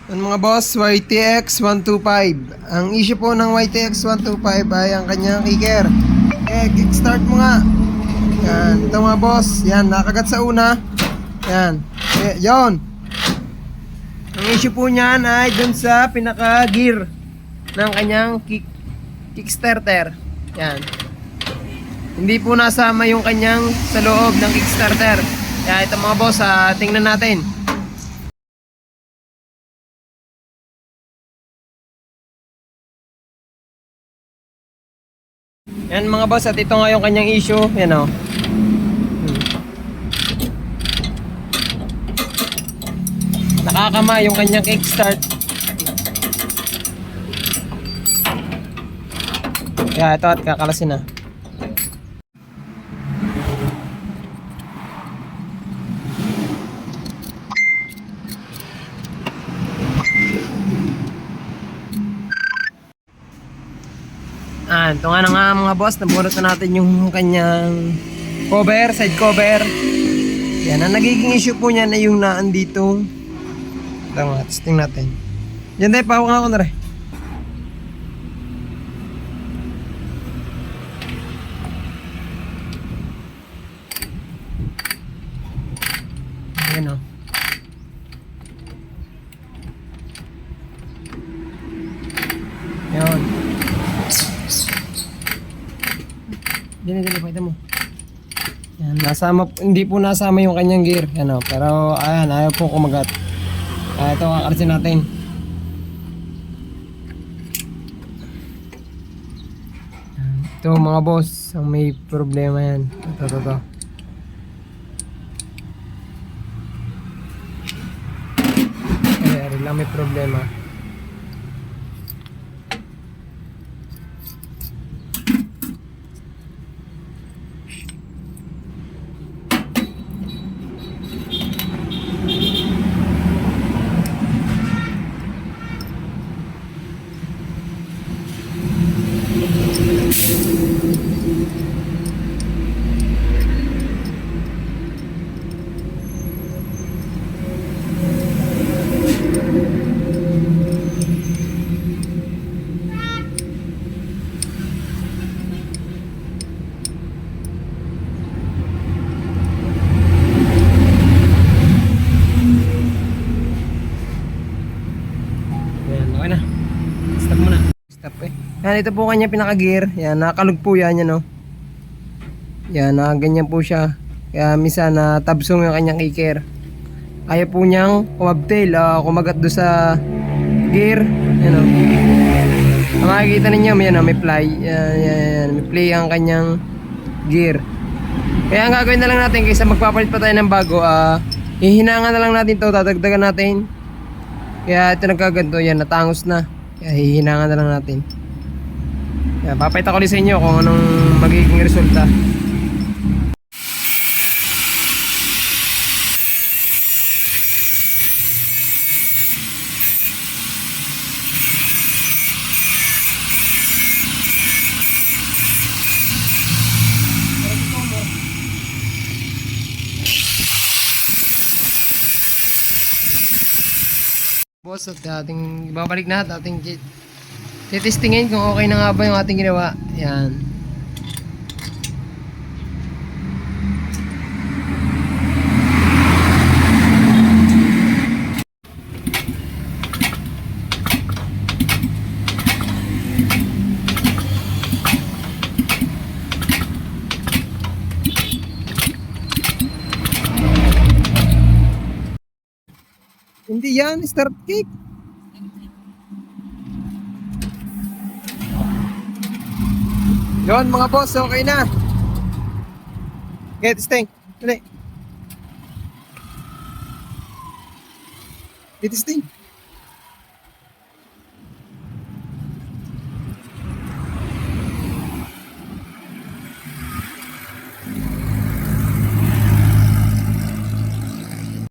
Yan mga boss, YTX 125. Ang issue po ng YTX 125 ay ang kanyang kicker. Kickstart mo nga. Yan, ito mga boss. Yan, nakagat sa una. Yan. Yon. Ang issue po niyan ay dun sa pinaka-gear ng kanyang kickstarter. Yan. Hindi po nasama yung kanyang sa loob ng kickstarter. Kaya ito mga boss, tingnan natin. Yan mga boss, at ito nga yung kanyang issue. Yan o. Nakakama yung kanyang kickstart. Kaya ito at kakalasin na. Ito nga na nga mga boss, nabunot na natin yung kanyang cover, side cover. Yan, ang nagiging issue po niyan ay yung naan dito. Ito nga, testing natin. Yan tayo, pawang ako na rin. Ayan o. Yan. Dili, pakita mo. Yan, nasama, hindi po nasama yung kanyang gear. Yan o, pero ayan, ayaw po kumagat. Ito, kakalisin natin. Ito mga boss, ang may problema yan. Ito. Ayan lang may problema. Okay na. Stop muna. Stop eh. Yan, ito po kanya pinaka-gear. Yan, nakakalug po yan, yan o. Yan, ganyan po siya. Kaya minsan na tabsong yung kanyang kicker. Ayaw po niyang kumabtail, kumagat do sa gear. Yan o. Ang makikita ninyo, yan o, may fly. Yan, may play ang kanyang gear. Kaya ang gagawin na lang natin, kaysa magpapalit pa tayo ng bago, hihinangan na lang natin to, tatagdagan natin. Kaya ito nagkaganto, yan, natangos na. Kaya hihinangan na lang natin. Kaya papayta ko ulit sa inyo kung anong magiging resulta. Boss, at ating ibabalik na at ating titestingin kung okay na nga ba yung ating ginawa. Yan. Hindi yan, start kick. Yun mga boss, okay na. Okay, testing. Dali. Testing.